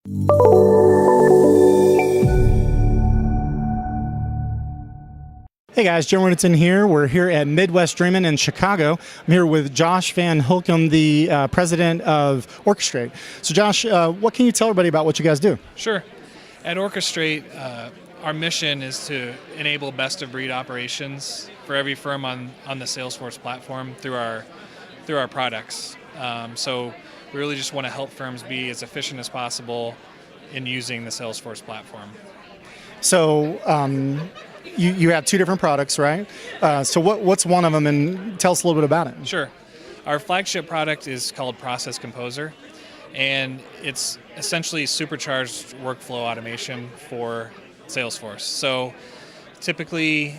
Hey guys, Joe Renton here. We're here at Midwest Dreamin' in Chicago. I'm here with Josh Van Hulkum, the president of Orchestrate. So Josh, what can you tell everybody about what you guys do? Sure. At Orchestrate, our mission is to enable best-of-breed operations for every firm on the Salesforce platform through our products. So we really just want to help firms be as efficient as possible in using the Salesforce platform. So you have two different products, right? So what's one of them, and tell us a little bit about it. Sure. Our flagship product is called Process Composer, and it's essentially supercharged workflow automation for Salesforce. So typically,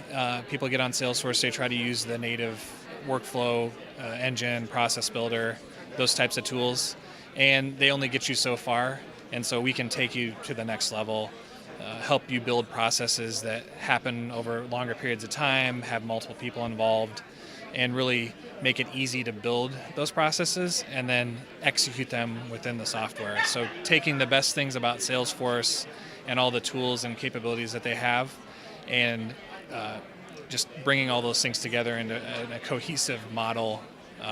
people get on Salesforce, they try to use the native workflow engine, process builder, those types of tools, and they only get you so far. And so we can take you to the next level, help you build processes that happen over longer periods of time, have multiple people involved, and really make it easy to build those processes and then execute them within the software. So taking the best things about Salesforce and all the tools and capabilities that they have, and just bringing all those things together into a cohesive model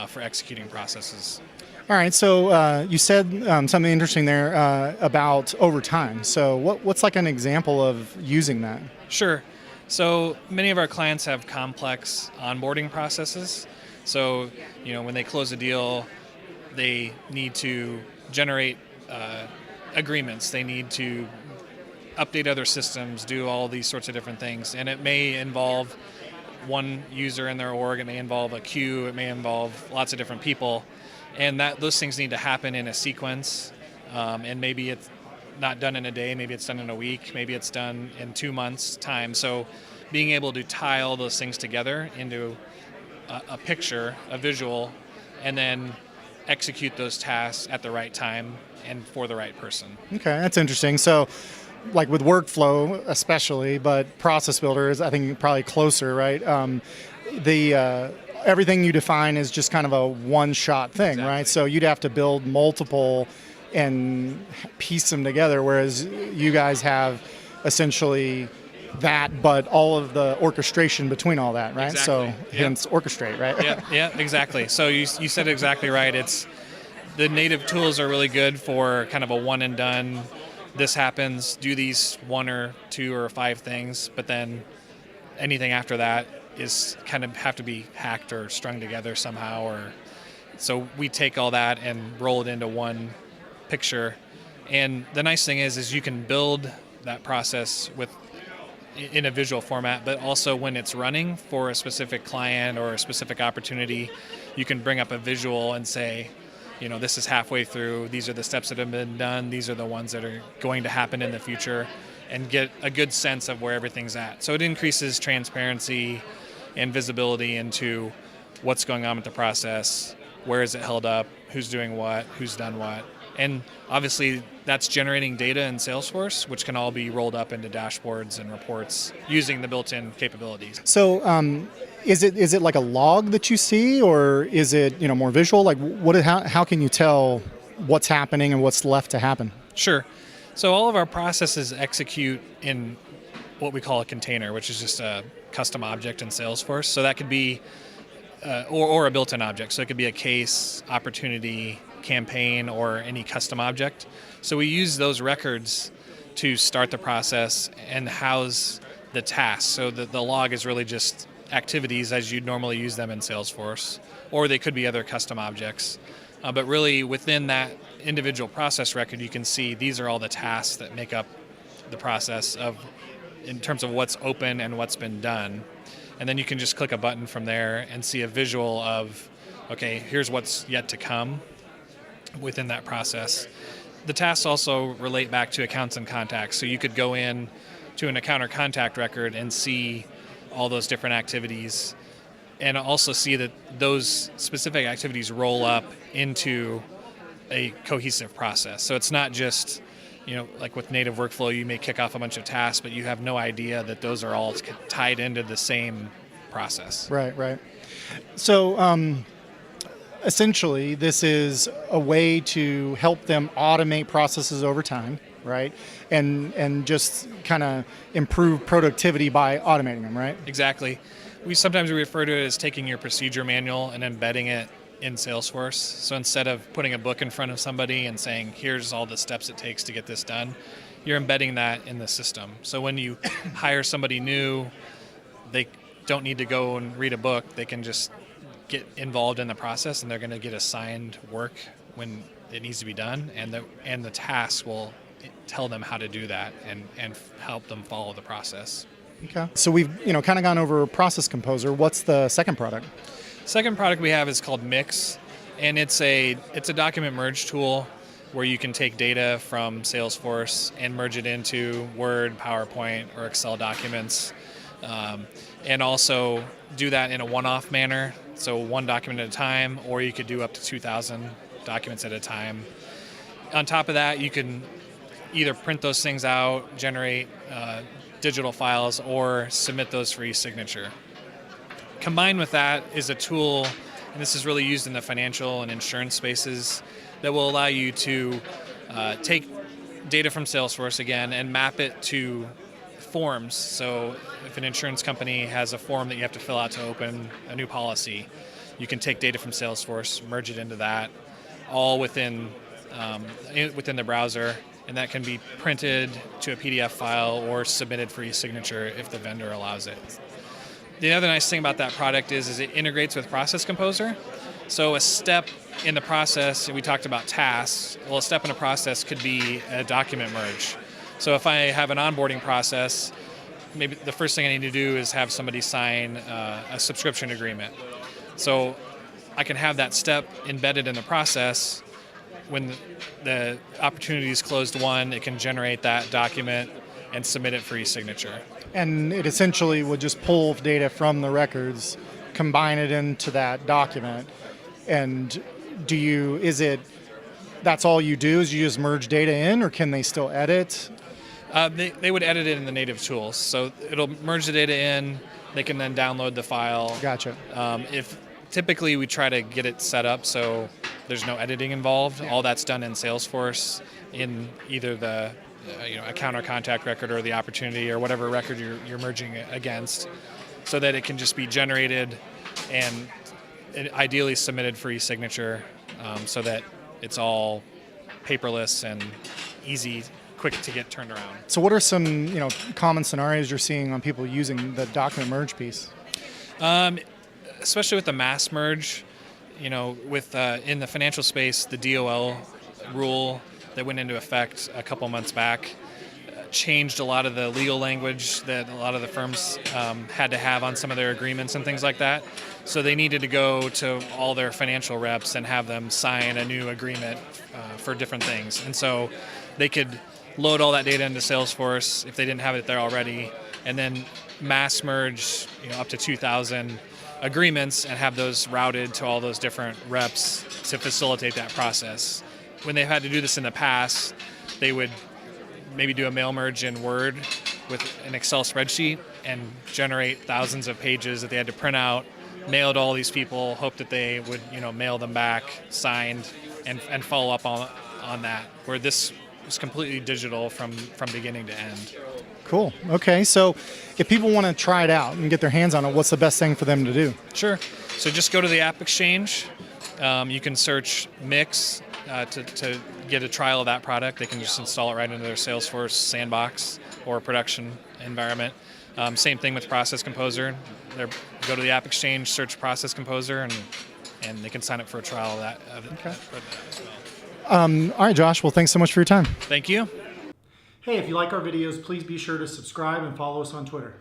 for executing processes. All right, so you said something interesting there about over time. So what's like an example of using that? Sure. So many of our clients have complex onboarding processes. So, when they close a deal, they need to generate agreements. They need to update other systems, do all these sorts of different things. And it may involve one user in their org, it may involve a queue, it may involve lots of different people. And those things need to happen in a sequence. And maybe it's not done in a day, maybe it's done in a week, maybe it's done in 2 months' time. So being able to tie all those things together into a picture, a visual, and then execute those tasks at the right time and for the right person. Okay, that's interesting. So like with workflow especially, but process builder is I think probably closer, right? Everything you define is just kind of a one-shot thing, exactly. Right? So you'd have to build multiple and piece them together, whereas you guys have essentially that, but all of the orchestration between all that, right? Exactly. So hence Orchestrate, right? Yeah, exactly. So you said exactly right. It's the native tools are really good for kind of a one and done. This happens, do these 1 or 2 or 5 things, but then anything after that is kind of have to be hacked or strung together somehow. Or so we take all that and roll it into one picture. And the nice thing is you can build that process in a visual format, but also when it's running for a specific client or a specific opportunity, you can bring up a visual and say, this is halfway through, these are the steps that have been done, these are the ones that are going to happen in the future, and get a good sense of where everything's at. So it increases transparency and visibility into what's going on with the process, where is it held up, who's doing what, who's done what. And obviously that's generating data in Salesforce, which can all be rolled up into dashboards and reports using the built-in capabilities. So is it like a log that you see, or is it more visual? Like how can you tell what's happening and what's left to happen? Sure. So all of our processes execute in what we call a container, which is just a custom object in Salesforce. So that could be, or a built-in object. So it could be a case, opportunity, campaign, or any custom object. So we use those records to start the process and house the tasks. So the log is really just activities as you'd normally use them in Salesforce, or they could be other custom objects. But really within that individual process record, you can see these are all the tasks that make up the process in terms of what's open and what's been done. And then you can just click a button from there and see a visual of, okay, here's what's yet to come within that process. The tasks also relate back to accounts and contacts. So you could go in to an account or contact record and see all those different activities, and also see that those specific activities roll up into a cohesive process. So it's not just, like with native workflow, you may kick off a bunch of tasks, but you have no idea that those are all tied into the same process. Right. So essentially, this is a way to help them automate processes over time, right? And just kind of improve productivity by automating them, right? Exactly. Sometimes we refer to it as taking your procedure manual and embedding it in Salesforce. So instead of putting a book in front of somebody and saying, here's all the steps it takes to get this done, you're embedding that in the system. So when you hire somebody new, they don't need to go and read a book. They can just get involved in the process, and they're going to get assigned work when it needs to be done, and the task will tell them how to do that and help them follow the process. Okay. So we've kind of gone over Process Composer. What's the second product? Second product we have is called Mix, and it's a document merge tool where you can take data from Salesforce and merge it into Word, PowerPoint, or Excel documents, and also do that in a one-off manner, so one document at a time, or you could do up to 2,000 documents at a time. On top of that, you can either print those things out, generate digital files, or submit those for e-signature. Combined with that is a tool, and this is really used in the financial and insurance spaces, that will allow you to take data from Salesforce again and map it to forms. So if an insurance company has a form that you have to fill out to open a new policy, you can take data from Salesforce, merge it into that, all within the browser, and that can be printed to a PDF file or submitted for e-signature if the vendor allows it. The other nice thing about that product is it integrates with Process Composer. So a step in the process, we talked about tasks. Well, a step in a process could be a document merge. So if I have an onboarding process, maybe the first thing I need to do is have somebody sign a subscription agreement. So I can have that step embedded in the process. When the opportunity is closed won, it can generate that document and submit it for e-signature. And it essentially would just pull data from the records, combine it into that document. And that's all you do, is you just merge data in, or can they still edit? They would edit it in the native tools. So it'll merge the data in, they can then download the file. Gotcha. If typically we try to get it set up so there's no editing involved. Yeah. All that's done in Salesforce in either the account or contact record or the opportunity or whatever record you're merging it against, so that it can just be generated and ideally submitted for e-signature, so that it's all paperless and easy, quick to get turned around. So what are some common scenarios you're seeing on people using the document merge piece? Especially with the mass merge, with in the financial space, the DOL rule that went into effect a couple months back changed a lot of the legal language that a lot of the firms had to have on some of their agreements and things like that. So they needed to go to all their financial reps and have them sign a new agreement for different things. And so they could load all that data into Salesforce if they didn't have it there already, and then mass merge up to 2,000 agreements and have those routed to all those different reps to facilitate that process. When they've had to do this in the past, they would maybe do a mail merge in Word with an Excel spreadsheet and generate thousands of pages that they had to print out, mail to all these people, hope that they would mail them back, signed, and follow up on that, where this was completely digital from beginning to end. Cool. Okay, so if people want to try it out and get their hands on it, what's the best thing for them to do? Sure. So just go to the App Exchange. You can search Mix to get a trial of that product. They can just install it right into their Salesforce sandbox or production environment. Same thing with Process Composer. Go to the App Exchange, search Process Composer, and they can sign up for a trial of that. Okay. All right, Josh. Well, thanks so much for your time. Thank you. Hey, if you like our videos, please be sure to subscribe and follow us on Twitter.